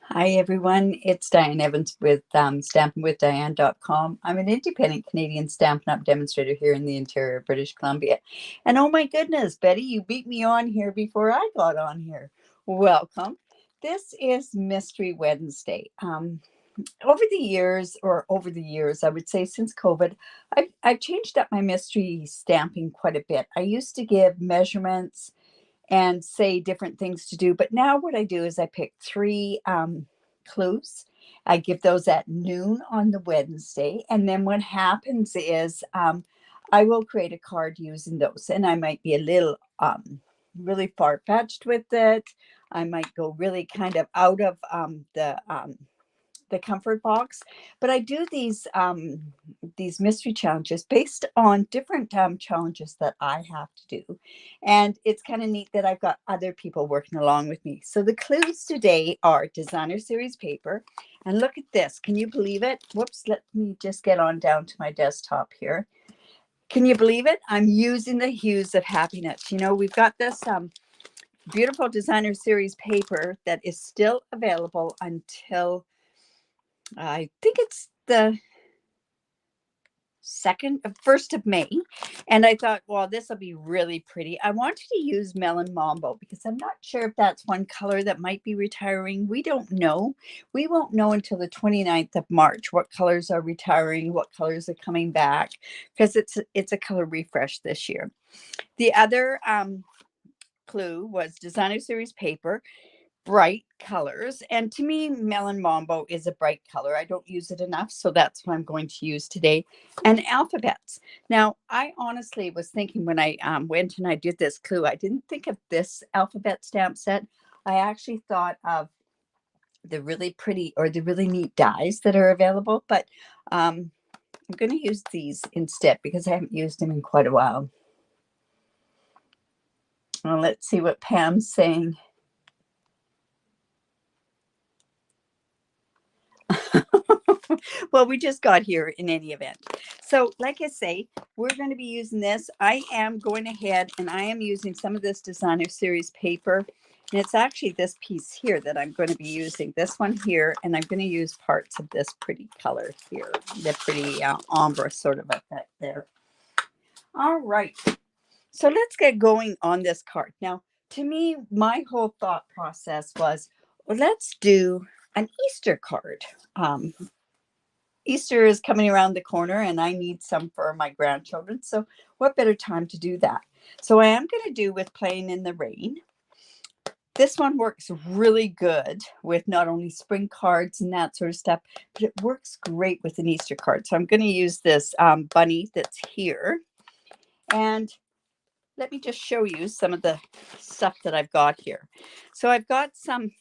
Hi, everyone. It's Diane Evans with stampinwithdiane.com. I'm an independent Canadian Stampin' Up demonstrator here in the interior of British Columbia. And oh my goodness, Betty, you beat me on here before I got on here. Welcome. This is Mystery Wednesday. Over the years, I would say since COVID, I've changed up my mystery stamping quite a bit. I used to give measurements and say different things to do. But now what I do is I pick three clues. I give those at noon on the Wednesday. And then what happens is I will create a card using those. And I might be a little really far-fetched with it. I might go really kind of out of the comfort box, but I do these mystery challenges based on different challenges that I have to do, and it's kind of neat that I've got other people working along with me. So the clues today are designer series paper, and look at this. Can you believe it? Whoops, let me just get on down to my desktop here. Can you believe it? I'm using the hues of happiness. You know, we've got this beautiful designer series paper that is still available until I think it's the 1st of May. And I thought, well, this will be really pretty. I wanted to use Melon Mambo because I'm not sure if that's one color that might be retiring. We don't know. We won't know until the 29th of March what colors are retiring, what colors are coming back, because it's a color refresh this year. The other clue was designer series paper, bright colors, and to me melon mambo is a bright color. I don't use it enough, so that's what I'm going to use today. And alphabets. Now I honestly was thinking when I went and I did this clue, I didn't think of this alphabet stamp set. I actually thought of the really pretty or the really neat dies that are available, but I'm going to use these instead because I haven't used them in quite a while. Well, let's see what Pam's saying. Well, we just got here in any event. So like I say, we're going to be using this. I am going ahead and I am using some of this designer series paper. And it's actually this piece here that I'm going to be using. This one here. And I'm going to use parts of this pretty color here. The pretty ombre sort of effect there. All right. So let's get going on this card. Now, to me, my whole thought process was, well, let's do an Easter card. Easter is coming around the corner and I need some for my grandchildren. So what better time to do that? So I am going to do with Playing in the Rain. This one works really good with not only spring cards and that sort of stuff, but it works great with an Easter card. So I'm going to use this bunny that's here. And let me just show you some of the stuff that I've got here. So I've got some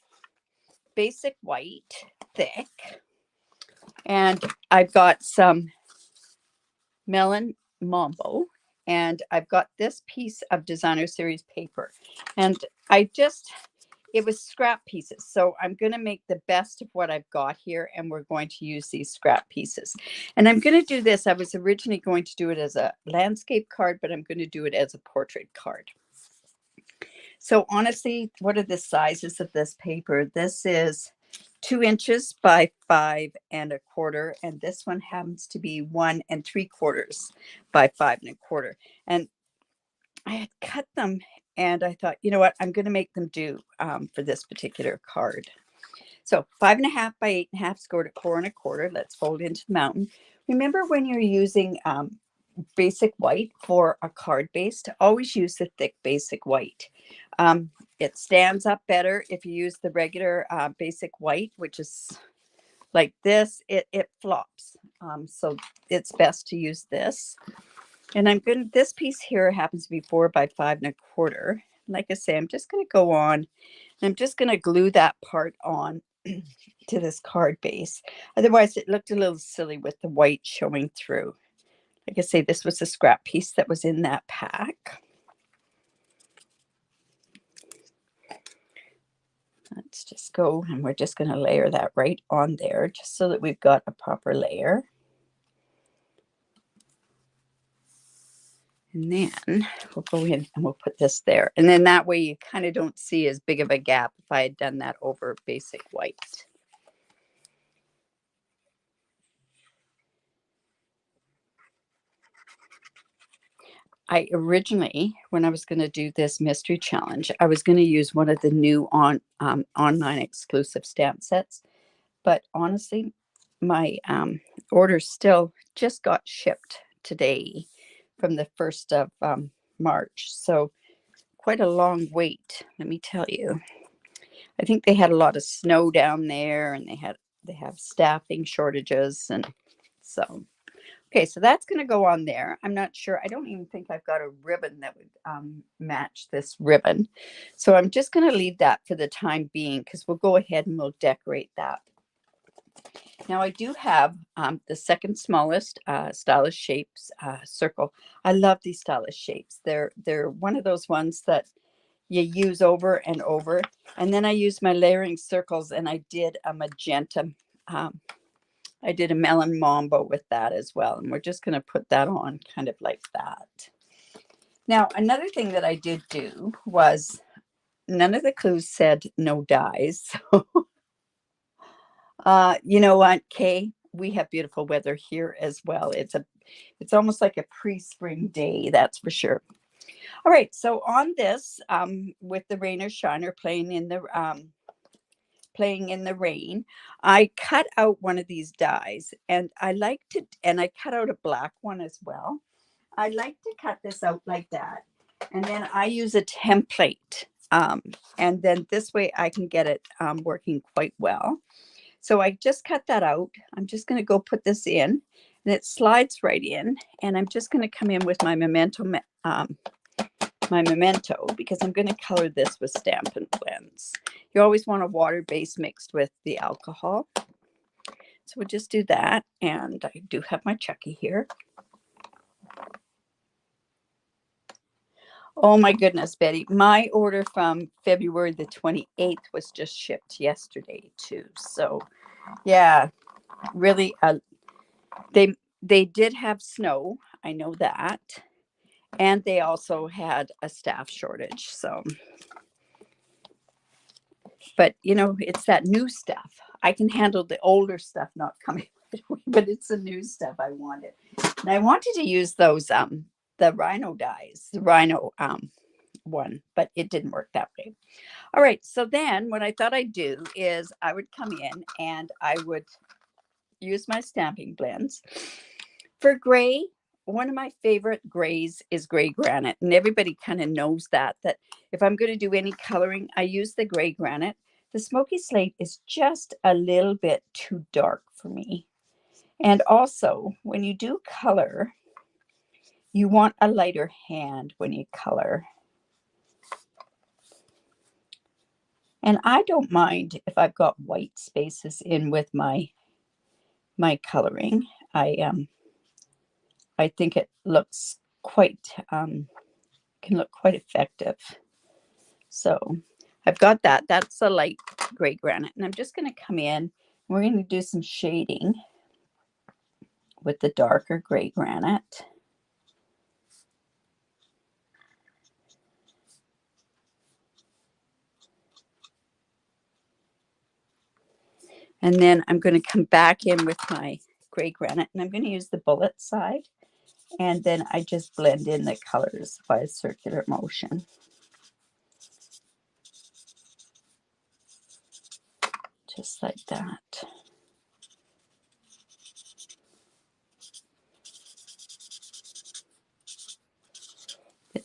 basic white, thick. And I've got some Melon Mambo, and I've got this piece of designer series paper. And it was scrap pieces. So I'm going to make the best of what I've got here, and we're going to use these scrap pieces. And I'm going to do this. I was originally going to do it as a landscape card, but I'm going to do it as a portrait card. So honestly, what are the sizes of this paper? This is 2 inches by 5 1/4, and this one happens to be 1 3/4 by 5 1/4. And I had cut them, and I thought, you know what, I'm going to make them do for this particular card. So 5 1/2 by 8 1/2, scored at 4 1/4. Let's fold into the mountain. Remember, when you're using basic white for a card base, to always use the thick basic white. It stands up better if you use the regular basic white, which is like this. It flops. So it's best to use this. And this piece here happens to be 4 by 5 1/4. Like I say, I'm just going to go on and I'm just going to glue that part on to this card base. Otherwise, it looked a little silly with the white showing through. Like I say, this was a scrap piece that was in that pack. Let's just go, and we're just going to layer that right on there just so that we've got a proper layer. And then we'll go in and we'll put this there. And then that way you kind of don't see as big of a gap if I had done that over basic white. I originally, when I was going to do this mystery challenge, I was going to use one of the new online exclusive stamp sets. But honestly, my order still just got shipped today from the 1st of March. So quite a long wait, let me tell you. I think they had a lot of snow down there, and they have staffing shortages, and so okay, so that's going to go on there. I'm not sure. I don't even think I've got a ribbon that would match this ribbon. So I'm just going to leave that for the time being, because we'll go ahead and we'll decorate that. Now I do have the second smallest stylish shapes circle. I love these stylish shapes. They're one of those ones that you use over and over. And then I used my layering circles, and I did a magenta. I did a melon mambo with that as well. And we're just going to put that on kind of like that. Now, another thing that I did do was none of the clues said no dies. So, you know what, Kay? We have beautiful weather here as well. It's almost like a pre-spring day, that's for sure. All right, so on this, with the rain or shine, or playing in the rain, I cut out one of these dies, and I cut out a black one as well. I like to cut this out like that, and then I use a template, and then this way I can get it working quite well. So I just cut that out. I'm just going to go put this in, and it slides right in, and I'm just going to come in with my memento, because I'm going to color this with Stampin' Blends. You always want a water base mixed with the alcohol. So we'll just do that. And I do have my Chucky here. Oh my goodness, Betty. My order from February the 28th was just shipped yesterday too. So yeah, really, they did have snow. I know that. And they also had a staff shortage. So, but you know, it's that new stuff. I can handle the older stuff not coming right away, but it's the new stuff I wanted. And I wanted to use those the rhino dies, the rhino one, but it didn't work that way. All right, so then what I thought I'd do is I would come in and I would use my stamping blends. For gray, one of my favorite grays is gray granite, and everybody kind of knows that if I'm going to do any coloring, I use the gray granite. The smoky slate is just a little bit too dark for me. And also, when you do color, you want a lighter hand when you color. And I don't mind if I've got white spaces in with my coloring. I think it looks quite can look quite effective. So I've got that. That's a light gray granite, and I'm just going to come in. We're going to do some shading with the darker gray granite. And then I'm going to come back in with my gray granite, and I'm going to use the bullet side. And then I just blend in the colors by a circular motion. Just like that.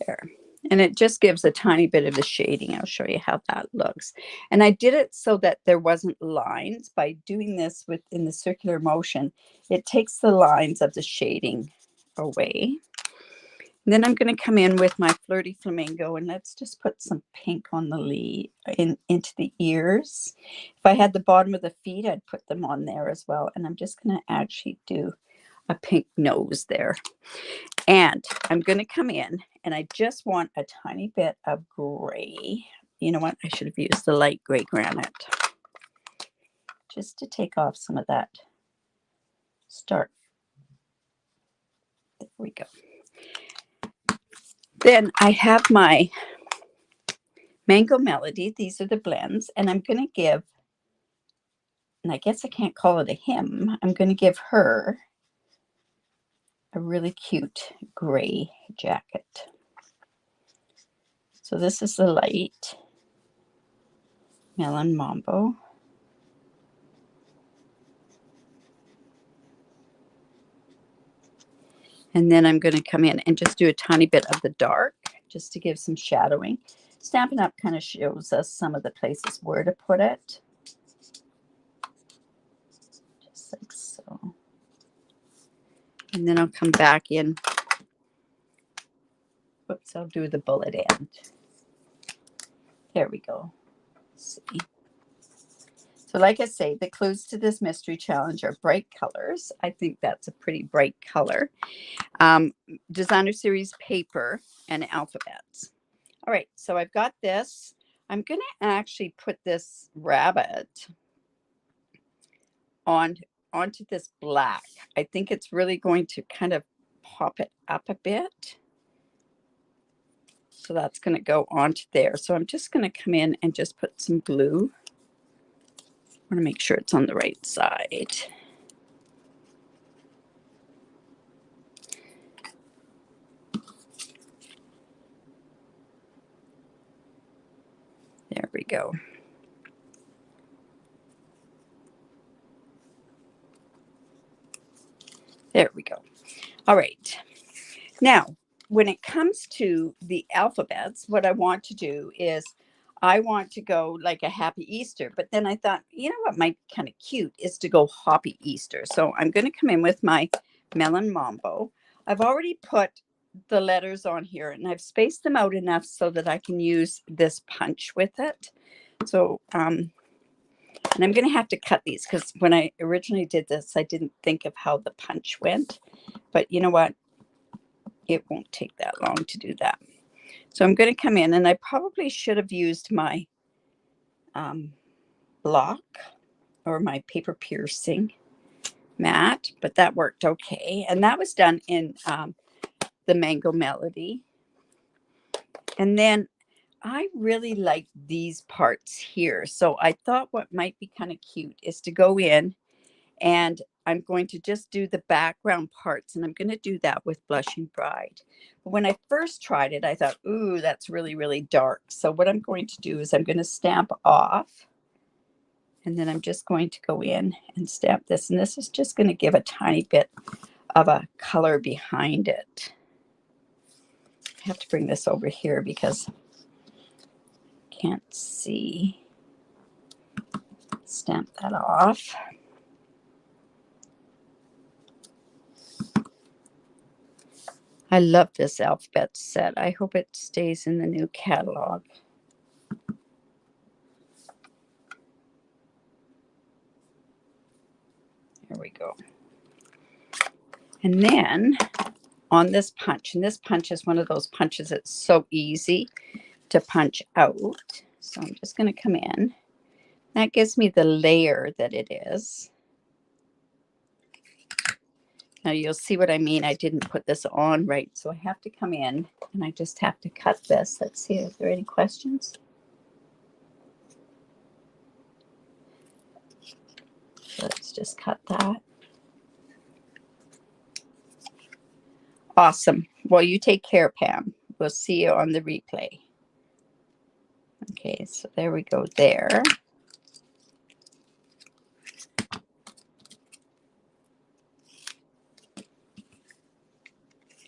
There. And it just gives a tiny bit of the shading. I'll show you how that looks. And I did it so that there wasn't lines. By doing this in the circular motion, it takes the lines of the shading away. And then I'm going to come in with my Flirty Flamingo, and let's just put some pink on the lead into the ears. If I had the bottom of the feet, I'd put them on there as well. And I'm just going to actually do a pink nose there. And I'm going to come in, and I just want a tiny bit of gray. You know what? I should have used the light gray granite just to take off some of that start. There we go. Then I have my Mango Melody. These are the blends, and I'm going to give, and I guess I can't call it a hymn, I'm going to give her a really cute gray jacket. So this is the light Melon Mambo. And then I'm going to come in and just do a tiny bit of the dark just to give some shadowing. Stampin' Up kind of shows us some of the places where to put it. Just like so. And then I'll come back in. Whoops, I'll do the bullet end. There we go. Let's see. So like I say, the clues to this mystery challenge are bright colors. I think that's a pretty bright color. Designer series paper and alphabets. All right, so I've got this. I'm going to actually put this rabbit onto this black. I think it's really going to kind of pop it up a bit. So that's going to go onto there. So I'm just going to come in and just put some glue. I want to make sure it's on the right side. There we go. There we go. All right. Now, when it comes to the alphabets, what I want to do is I want to go like a happy Easter. But then I thought, you know what might be kind of cute is to go hoppy Easter. So I'm going to come in with my Melon Mambo. I've already put the letters on here and I've spaced them out enough so that I can use this punch with it. So, and I'm going to have to cut these because when I originally did this, I didn't think of how the punch went. But you know what? It won't take that long to do that. So I'm going to come in and I probably should have used my block or my paper piercing mat, but that worked okay. And that was done in the Mango Melody. And then I really like these parts here. So I thought what might be kind of cute is to go in and I'm going to just do the background parts and I'm going to do that with Blushing Bride. But when I first tried it, I thought, ooh, that's really, really dark. So what I'm going to do is I'm going to stamp off and then I'm just going to go in and stamp this. And this is just going to give a tiny bit of a color behind it. I have to bring this over here because I can't see. Stamp that off. I love this alphabet set. I hope it stays in the new catalog. There we go. And then on this punch, and this punch is one of those punches that's so easy to punch out. So I'm just going to come in. That gives me the layer that it is. Now you'll see what I mean. I didn't put this on right, so I have to come in and I just have to cut this. Let's see, is there any questions? Let's just cut that. Awesome. Well, you take care, Pam. We'll see you on the replay. Okay, so there we go there.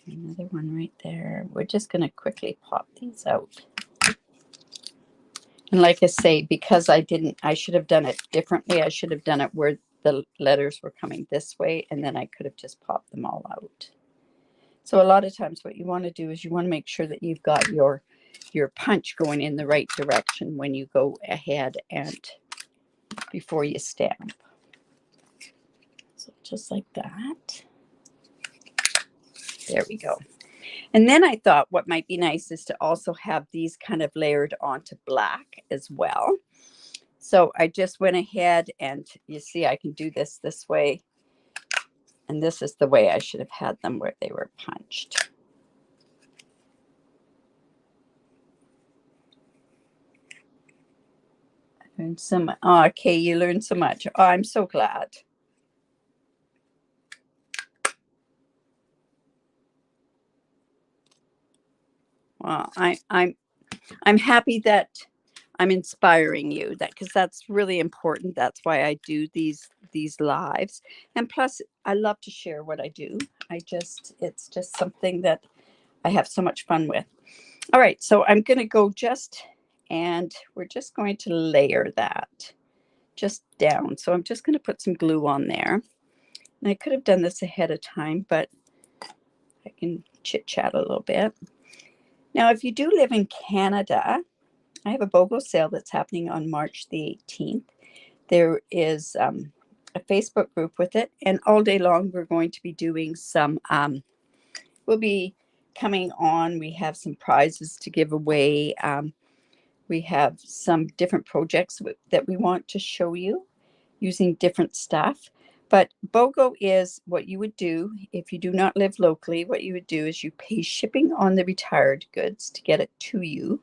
Another one right there. We're just going to quickly pop these out. And like I say, because I should have done it differently. I should have done it where the letters were coming this way, and then I could have just popped them all out. So a lot of times what you want to do is you want to make sure that you've got your punch going in the right direction when you go ahead and before you stamp. So just like that. There we go. And then I thought what might be nice is to also have these kind of layered onto black as well. So I just went ahead and you see I can do this way. And this is the way I should have had them where they were punched. I learned so much. Oh, okay, you learned so much. Oh, I'm so glad. Well, I'm happy that I'm inspiring you, that because that's really important. That's why I do these lives. And plus I love to share what I do. It's just something that I have so much fun with. All right, so I'm going to go and we're just going to layer that just down. So I'm just going to put some glue on there. And I could have done this ahead of time, but I can chit chat a little bit. Now, if you do live in Canada, I have a BOGO sale that's happening on March the 18th. There is a Facebook group with it, and all day long we're going to be doing some, we'll be coming on. We have some prizes to give away. We have some different projects that we want to show you using different stuff. But BOGO is what you would do if you do not live locally. What you would do is you pay shipping on the retired goods to get it to you.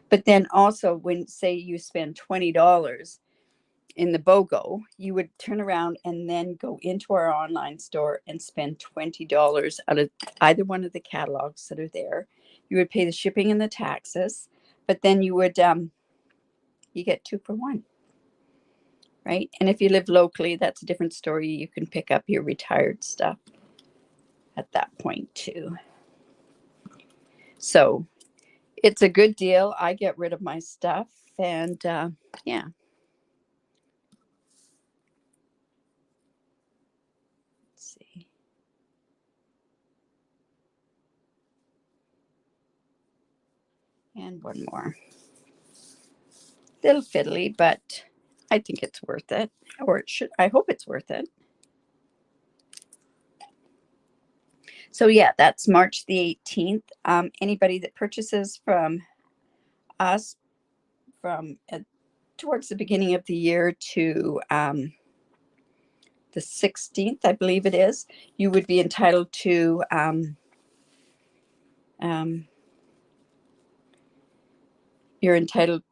But then also when, say, you spend $20 in the BOGO, you would turn around and then go into our online store and spend $20 out of either one of the catalogs that are there. You would pay the shipping and the taxes, but then you would you get 2 for 1, right? And if you live locally, that's a different story. You can pick up your retired stuff at that point too. So it's a good deal. I get rid of my stuff, and yeah. Let's see. And one more. Little fiddly, but I think it's worth it. Or it should. I hope it's worth it. So yeah, that's March the 18th. Anybody that purchases from us from towards the beginning of the year to the 16th, I believe it is, you would be entitled to you're entitled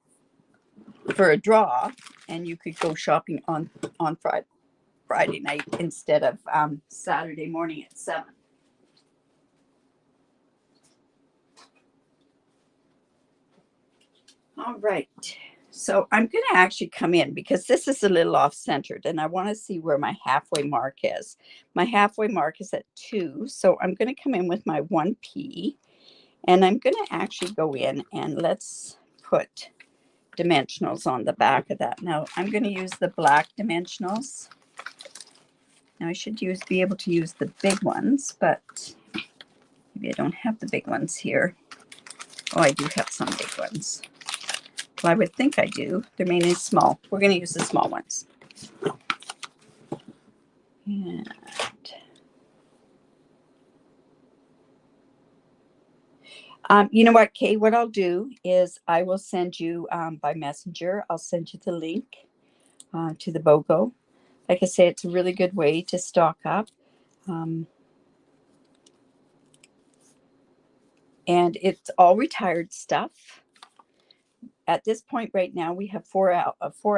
for a draw, and you could go shopping on Friday night instead of Saturday morning at 7. All right. So I'm going to actually come in because this is a little off-centered, and I want to see where my halfway mark is. My halfway mark is at 2, so I'm going to come in with my 1P, and I'm going to actually go in and let's put dimensionals on the back of that. Now I'm going to use the black dimensionals. Now I should be able to use the big ones, but maybe I don't have the big ones here. Oh, I do have some big ones. Well, I would think I do. They're mainly small. We're going to use the small ones. And you know what, Kay? What I'll do is I will send you by messenger. I'll send you the link to the BOGO. Like I say, it's a really good way to stock up. And it's all retired stuff. At this point right now, we have 4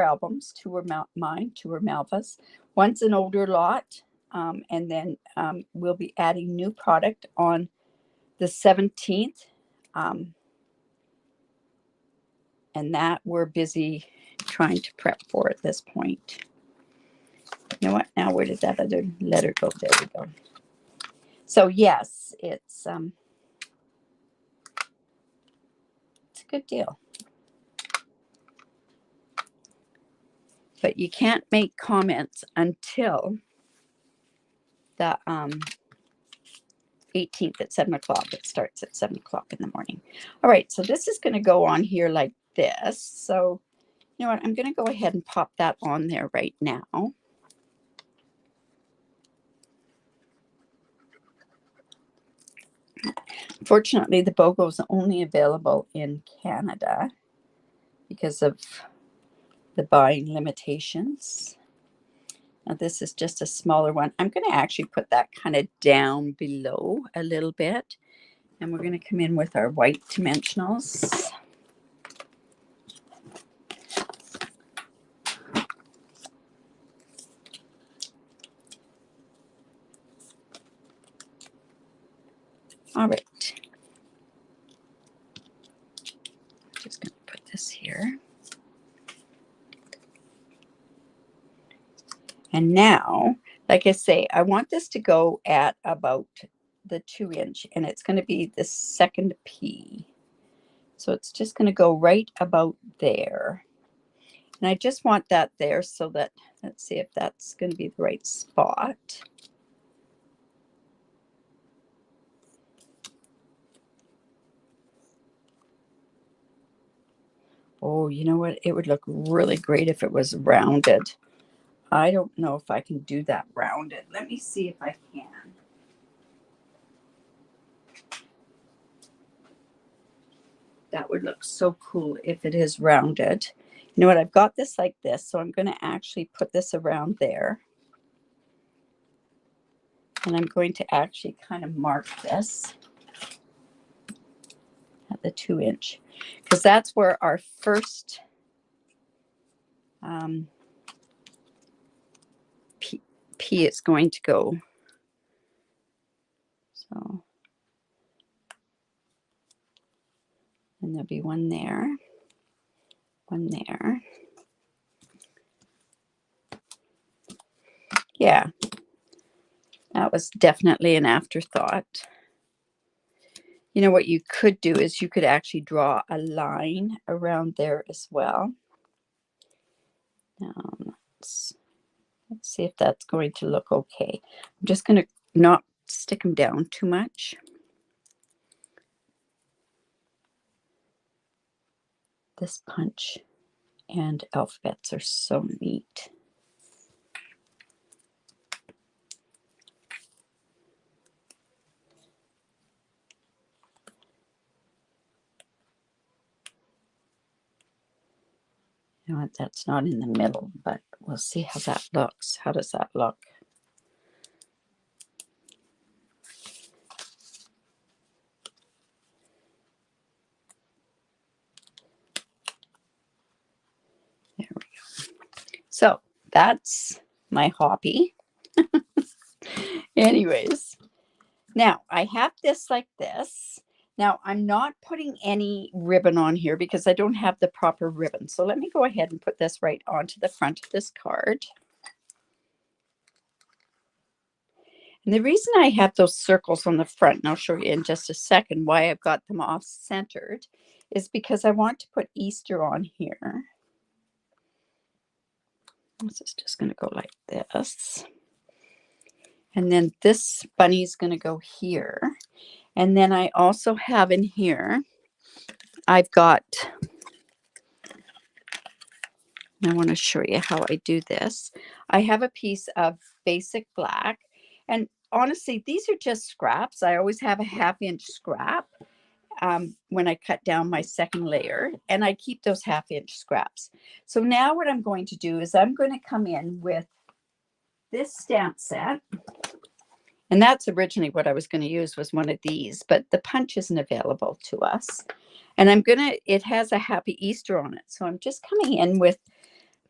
albums. 2 are mine, 2 are Malva's. One's an older lot, and then we'll be adding new product on the 17th, and that we're busy trying to prep for at this point. You know what? Now, where did that other letter go? There we go. So yes, it's a good deal. But you can't make comments until the 18th at 7 o'clock. It starts at 7 o'clock in the morning. All right, so this is going to go on here like this. So you know what? I'm going to go ahead and pop that on there right now. Fortunately, the BOGO is only available in Canada because of the buying limitations. Now this is just a smaller one. I'm going to actually put that kind of down below a little bit. And we're going to come in with our white dimensionals. All right. And now, like I say, I want this to go at about the 2-inch, and it's going to be the second P. So it's just going to go right about there. And I just want that there so that, let's see if that's going to be the right spot. Oh, you know what? It would look really great if it was rounded. I don't know if I can do that rounded. Let me see if I can. That would look so cool if it is rounded. You know what? I've got this like this, so I'm going to actually put this around there. And I'm going to actually kind of mark this at the 2-inch, because that's where our first P is going to go. So, and there'll be one there, one there. Yeah, that was definitely an afterthought. You know what you could do is you could actually draw a line around there as well. Now, let's see if that's going to look okay. I'm just going to not stick them down too much. This punch and alphabets are so neat. You know what, that's not in the middle, but we'll see how that looks. How does that look? There we go. So that's my hobby. Anyways, now I have this like this. Now I'm not putting any ribbon on here because I don't have the proper ribbon. So let me go ahead and put this right onto the front of this card. And the reason I have those circles on the front, and I'll show you in just a second why I've got them off centered, is because I want to put Easter on here. This is just going to go like this. And then this bunny is going to go here. And then I also have in here, I've got, I want to show you how I do this. I have a piece of basic black. And honestly, these are just scraps. I always have a 1/2-inch scrap when I cut down my second layer. And I keep those 1/2-inch scraps. So now what I'm going to do is I'm going to come in with this stamp set. And that's originally what I was going to use, was one of these, but the punch isn't available to us. And it has a Happy Easter on it. So I'm just coming in with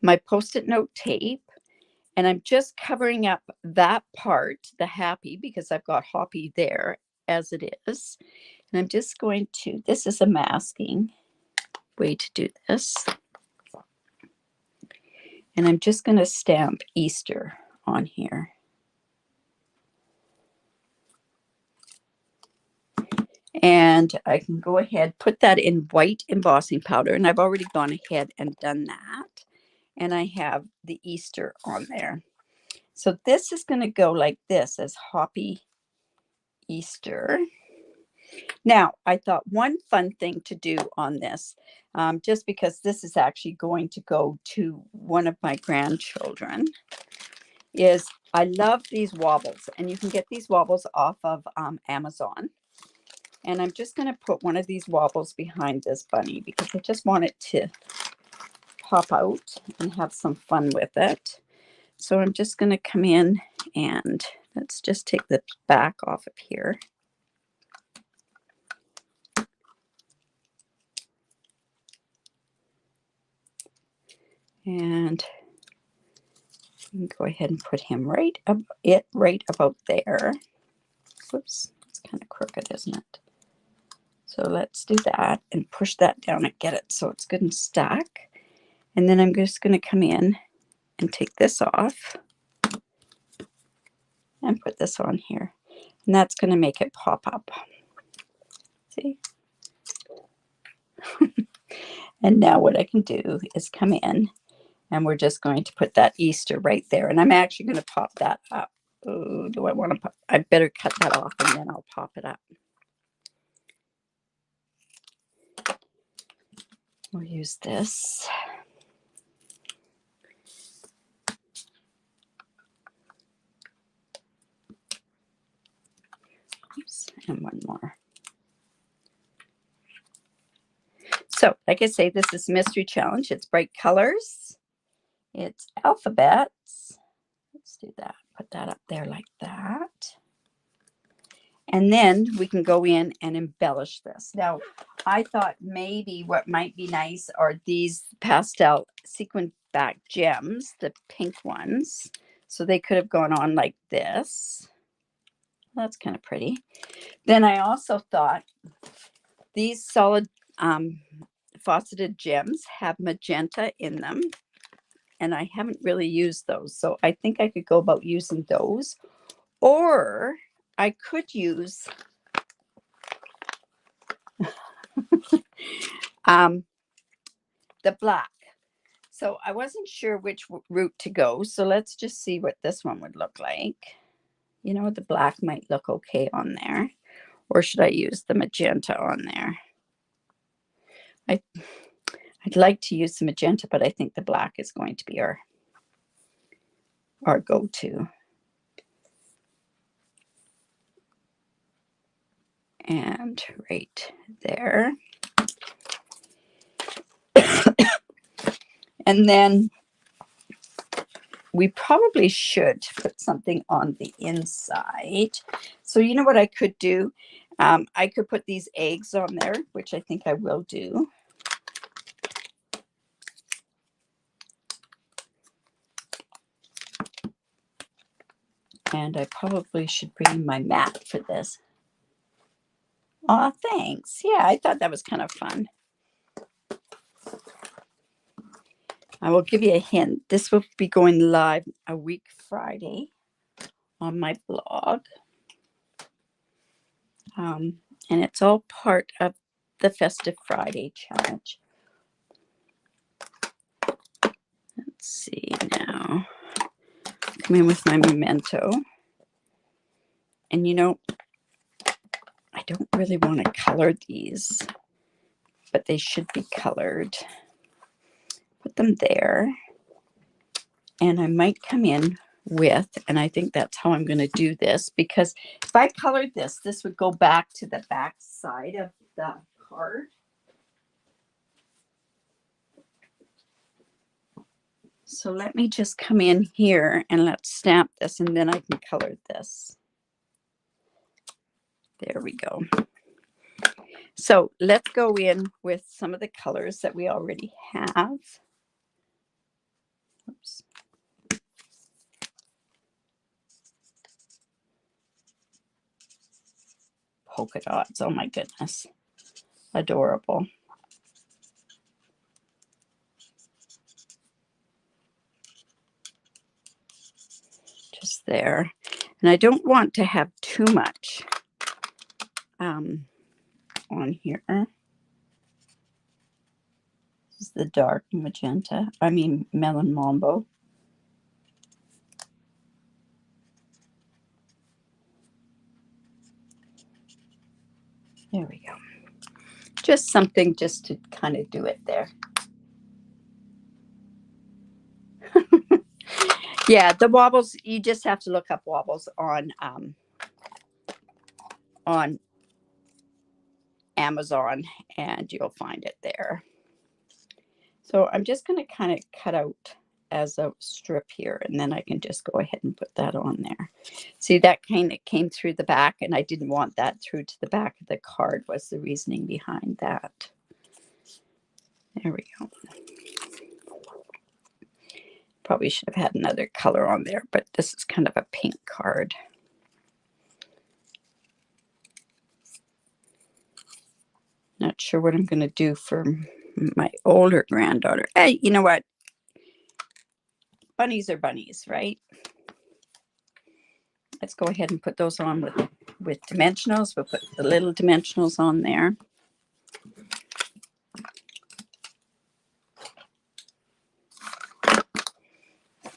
my Post-it note tape, and I'm just covering up that part, the happy, because I've got Hoppy there as it is. And I'm just going to, this is a masking way to do this. And I'm just going to stamp Easter on here. And I can go ahead, put that in white embossing powder. And I've already gone ahead and done that. And I have the Easter on there. So this is going to go like this, as Hoppy Easter. Now, I thought one fun thing to do on this, just because this is actually going to go to one of my grandchildren, is I love these wobbles. And you can get these wobbles off of Amazon. And I'm just going to put one of these wobbles behind this bunny because I just want it to pop out and have some fun with it. So I'm just going to come in and let's just take the back off of here. And go ahead and put him right about there. Whoops, it's kind of crooked, isn't it? So let's do that and push that down and get it so it's good and stuck. And then I'm just going to come in and take this off. and put this on here. And that's going to make it pop up. See? And now what I can do is come in, and we're just going to put that Easter right there. And I'm actually going to pop that up. Oh, do I want to pop? I better cut that off and then I'll pop it up. We'll use this. Oops, and one more. So, like I say, this is Mystery Challenge. It's bright colors. It's alphabets. Let's do that. Put that up there like that. And then we can go in and embellish this. Now, I thought maybe what might be nice are these pastel sequin back gems, the pink ones. So they could have gone on like this. That's kind of pretty. Then I also thought these solid faceted gems have magenta in them, and I haven't really used those. So I think I could go about using those, or I could use the black. So I wasn't sure which route to go. So let's just see what this one would look like. You know, the black might look okay on there. Or should I use the magenta on there? I'd like to use the magenta, but I think the black is going to be our go-to. And right there. And then we probably should put something on the inside. So you know what I could do? I could put these eggs on there, which I think I will do. And I probably should bring my mat for this. Oh, thanks. Yeah, I thought that was kind of fun. I will give you a hint. This will be going live a week Friday on my blog. And it's all part of the Festive Friday challenge. Let's see now. Come in with my memento. And you know, I don't really want to color these, but they should be colored. Put them there. And I might come in with, and I think that's how I'm going to do this, because if I colored this, this would go back to the back side of the card. So let me just come in here and let's stamp this, and then I can color this. There we go. So let's go in with some of the colors that we already have. Oops. Polka dots. Oh my goodness. Adorable. Just there. And I don't want to have too much on here. This is the dark magenta. I mean melon mambo. There we go. Just something just to kind of do it there. Yeah, the wobbles, you just have to look up wobbles on Amazon and you'll find it there. So I'm just going to kind of cut out as a strip here, and then I can just go ahead and put that on there. See, that kind of came through the back, and I didn't want that through to the back of the card was the reasoning behind that. There we go. Probably should have had another color on there, but this is kind of a pink card. Not sure what I'm going to do for my older granddaughter. Hey, you know what? Bunnies are bunnies, right? let's go ahead and put those on with dimensionals. We'll put the little dimensionals on there.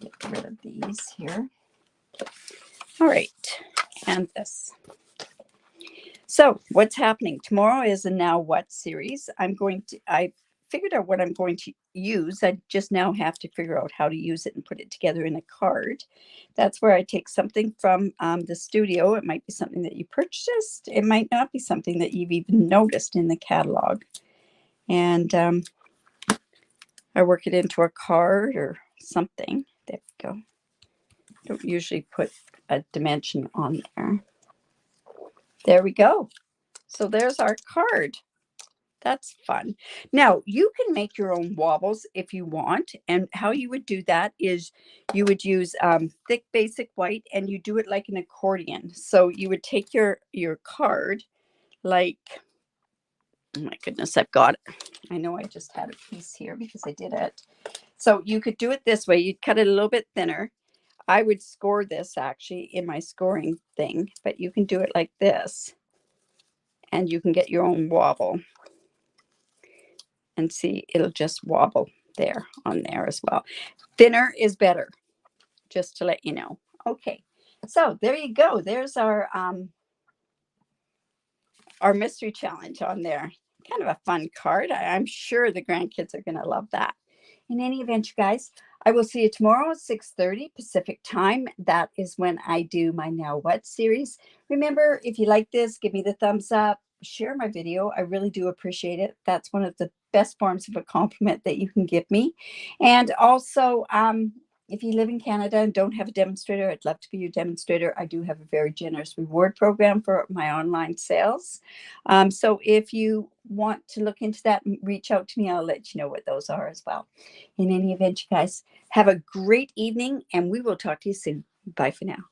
Get rid of these here. All right, and this. So what's happening tomorrow is a Now What series. I figured out what I'm going to use. I just now have to figure out how to use it and put it together in a card. That's where I take something from the studio. It might be something that you purchased. It might not be something that you've even noticed in the catalog. And I work it into a card or something. There we go. Don't usually put a dimension on there. There we go. So there's our card. That's fun. Now, you can make your own wobbles if you want. And how you would do that is you would use thick basic white, and you do it like an accordion. So you would take your card like, oh my goodness, I've got it. I know I just had a piece here because I did it. So you could do it this way. You'd cut it a little bit thinner. I would score this actually in my scoring thing, but you can do it like this. And you can get your own wobble. And see, it'll just wobble there on there as well. Thinner is better, just to let you know. Okay, so there you go. There's our mystery challenge on there. Kind of a fun card. I'm sure the grandkids are going to love that. In any event, you guys, I will see you tomorrow at 6:30 Pacific time. That is when I do my Now What series. Remember, if you like this, give me the thumbs up. Share my video. I really do appreciate it. That's one of the best forms of a compliment that you can give me. And also, if you live in Canada and don't have a demonstrator, I'd love to be your demonstrator. I do have a very generous reward program for my online sales. So if you want to look into that and reach out to me, I'll let you know what those are as well. In any event, you guys have a great evening, and we will talk to you soon. Bye for now.